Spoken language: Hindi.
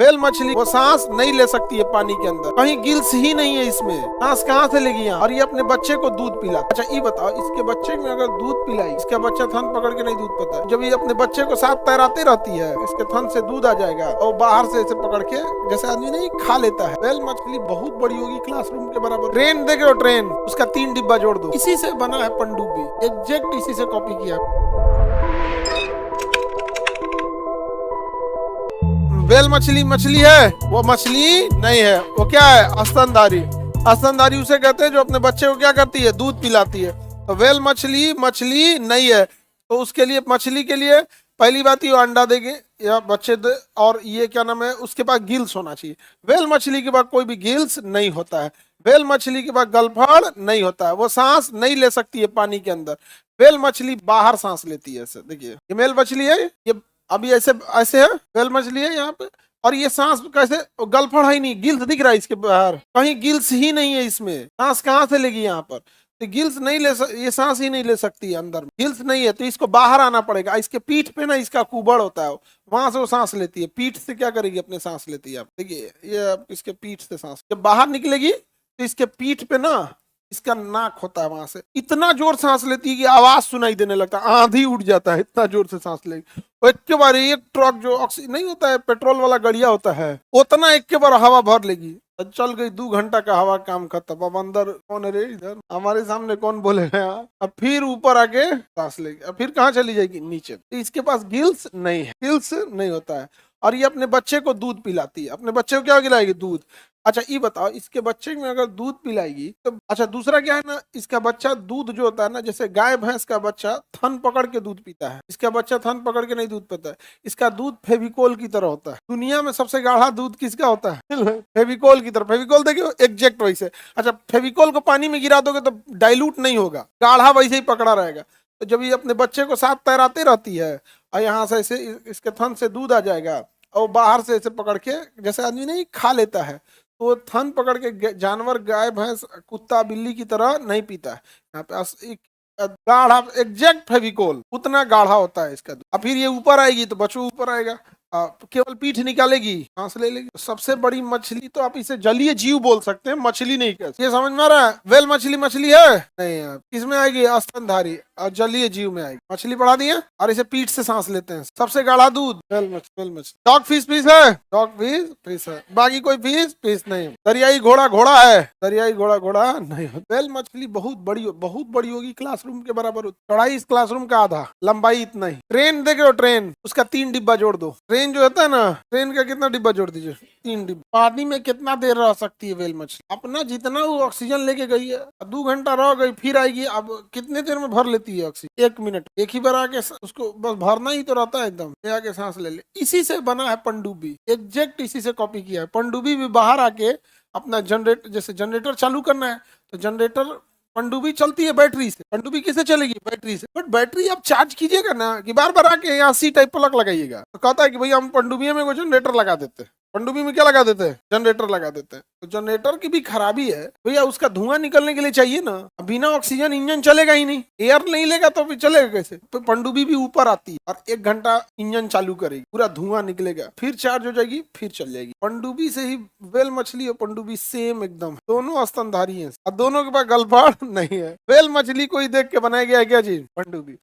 व्हेल मछली वो सांस नहीं ले सकती है पानी के अंदर, कहीं गिल्स ही नहीं है इसमें, सांस कहाँ से लेगी यहाँ। और ये अपने बच्चे को दूध पिला। अच्छा ये बताओ, इसके बच्चे में अगर दूध पिलाई, इसका बच्चा थन पकड़ के नहीं दूध पीता है। जब ये अपने बच्चे को साथ तैराती रहती है, इसके थन से दूध आ जाएगा और बाहर से इसे पकड़ के जैसे आदमी नहीं खा लेता है। व्हेल मछली बहुत बड़ी होगी, क्लासरूम के बराबर। ट्रेन देख रहे हो, ट्रेन, उसका 3 डिब्बा जोड़ दो। इसी से बना है पनडुब्बी, एग्जैक्ट इसी से कॉपी किया। व्हेल मछली मछली है, वो मछली नहीं है। वो क्या है? स्तनधारी। स्तनधारी उसे कहते हैं जो अपने बच्चे को क्या करती है? दूध पिलाती है। तो व्हेल मछली मछली नहीं है, तो उसके लिए, मछली के लिए पहली बात ये अंडा देगी या बच्चे दे, और ये क्या नाम है, उसके पास गिल्स होना चाहिए। व्हेल मछली के पास कोई भी गिल्स नहीं होता है। व्हेल मछली के पास गलफड़ नहीं होता है, वो सांस नहीं ले सकती है पानी के अंदर। व्हेल मछली बाहर सांस लेती है। ऐसे देखिए, ये मेल मछली है, ये अभी ऐसे ऐसे है, व्हेल मछली है यहाँ पे। और ये सांस कैसे, गलफड़ है ही नहीं, गिल्स दिख रहा है इसके बाहर, कहीं गिल्स ही नहीं है इसमें, सांस कहाँ से लेगी यहाँ पर। तो गिल्स नहीं ले ये सांस ही नहीं ले सकती है, अंदर गिल्स नहीं है, तो इसको बाहर आना पड़ेगा। इसके पीठ पे ना इसका कुबड़ होता है, वहां से वो सांस लेती है। पीठ से क्या करेगी? अपने सांस लेती है। आप देखिए, ये इसके पीठ से सांस जब बाहर निकलेगी तो इसके पीठ पे ना इसका नाक होता है, वहां से इतना जोर सांस लेती है कि आवाज सुनाई देने लगता है, आंधी उठ जाता है, इतना जोर से सांस लेगी। एक के बार एक ट्रक जो ऑक्सीजन नहीं होता है, पेट्रोल वाला गड़िया होता है, उतना एक के बार हवा भर लेगी। चल गई 2 घंटा का हवा, काम खत्म। अब अंदर कौन है रे? इधर हमारे सामने कौन बोलेगा? अब फिर ऊपर आके सांस लेगी, अब फिर कहाँ चली जाएगी? नीचे। तो इसके पास गिल्स नहीं है, गिल्स नहीं होता है। और ये अपने बच्चे को दूध पिलाती है। अपने बच्चे को क्या खिलाएगी? दूध। अच्छा ये बताओ, इसके बच्चे में अगर दूध पिलाएगी तो, अच्छा दूसरा क्या है ना, इसका बच्चा दूध जो होता है ना, जैसे गाय भैंस का बच्चा थन पकड़ के दूध पीता है, इसका बच्चा थन पकड़ के नहीं दूध पीता है। इसका दूध फेविकोल की तरह होता है। दुनिया में सबसे गाढ़ा दूध किसका होता है? फेविकोल की तरह। फेविकोल देखियो, एग्जैक्ट वैसे। अच्छा, फेविकोल को पानी में गिरा दोगे तो डाइल्यूट नहीं होगा, गाढ़ा वैसे ही पकड़ा रहेगा। तो जब ये अपने बच्चे को साथ तैराते रहती है और यहाँ से ऐसे इसके थन से दूध आ जाएगा और बाहर से ऐसे पकड़ के जैसे आदमी नहीं खा लेता है, तो थन पकड़ के जानवर, गाय भैंस, कुत्ता बिल्ली की तरह नहीं पीता है। यहाँ पे एक गाढ़ा एग्जैक्ट फेविकोल उतना गाढ़ा होता है इसका दूध। अब फिर ये ऊपर आएगी तो बच्चों ऊपर आएगा, केवल पीठ निकालेगी, सांस ले लेगी। सबसे बड़ी मछली तो आप इसे जलीय जीव बोल सकते हैं, मछली नहीं कह सकते। ये समझ में आ रहा है? व्हेल मछली मछली है नहीं है, किसमें आएगी? स्तनधारी और जलीय जीव में आएगी। मछली बढ़ा दी है, और इसे पीठ से सांस लेते हैं। सबसे गाढ़ा दूध व्हेल मछली। डॉग फिश फिश है, डॉग फिश फिश है, बाकी कोई फिश फिश नहीं। दरियाई घोड़ा घोड़ा है, दरियाई घोड़ा घोड़ा नहीं। व्हेल मछली बहुत बड़ी होगी, क्लासरूम के बराबर। चौड़ाई इस क्लासरूम का आधा, लंबाई इतना ही। ट्रेन देख रहे हो, ट्रेन, उसका 3 डिब्बा जोड़ दो। ट्रेन जो होता है ना, ट्रेन का कितना डिब्बा जोड़ दीजिए? 3 डिब्बा। पानी में कितना देर रह सकती है व्हेल मछली? अपना जितना वो ऑक्सीजन लेके गई है, 2 घंटा रह गई, फिर आएगी। अब कितने देर में भर लेती है ऑक्सीजन? 1 मिनट। एक ही बार आके उसको बस भरना ही तो रहता है, एकदम आके सांस ले ले। इसी से बना है पनडुब्बी, एग्जैक्ट इसी से कॉपी किया है। पनडुब्बी भी बाहर आके अपना जनरेटर, जैसे जनरेटर चालू करना है तो जनरेटर, पनडुब्बी चलती है बैटरी से। पनडुब्बी किससे चलेगी? बैटरी से। बट बैटरी आप चार्ज कीजिएगा ना, कि बार बार आके यहाँ सी टाइप प्लग लगाइएगा। तो कहता है कि भैया हम पनडुब्बी में कोई जनरेटर लगा देते हैं। पनडुब्बी में क्या लगा देते हैं? जनरेटर लगा देते हैं। तो जनरेटर की भी खराबी है भैया, उसका धुआं निकलने के लिए चाहिए ना। बिना ऑक्सीजन इंजन चलेगा ही नहीं, एयर नहीं लेगा तो फिर चलेगा कैसे? तो पनडुब्बी भी ऊपर आती है और 1 घंटा इंजन चालू करेगी, पूरा धुआं निकलेगा, फिर चार्ज हो जाएगी, फिर चल जाएगी। पनडुब्बी से ही व्हेल मछली और पनडुब्बी सेम एकदम, दोनों स्तनधारी हैं और दोनों के पास गलफड़ नहीं है। व्हेल मछली को ही देख के बनाया गया है क्या चीज? पनडुब्बी।